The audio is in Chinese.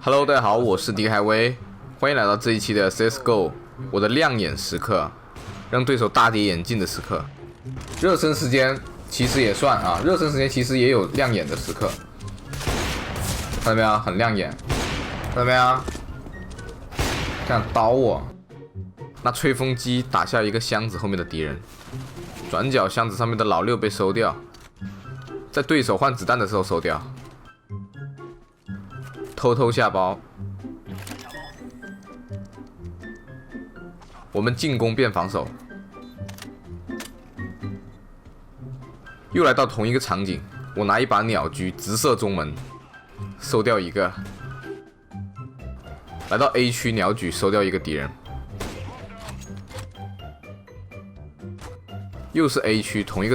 Hello， 大家好，我是迪海威，欢迎来到这一期的 CS:GO， 我的亮眼时刻，让对手大跌眼镜的时刻。热身时间其实也算啊，热身时间其实也有亮眼的时刻，看到没有？很亮眼，看到没有？这样刀我，那吹风机打下一个箱子后面的敌人，转角箱子上面的老六被收掉，在对手换子弹的时候收掉。偷偷下包，我们进攻变防守，又来到同一个场景，我拿一把鸟狙直射中门，收掉一个，来到 A 区鸟狙收掉一个敌人，又是 A 区同一个。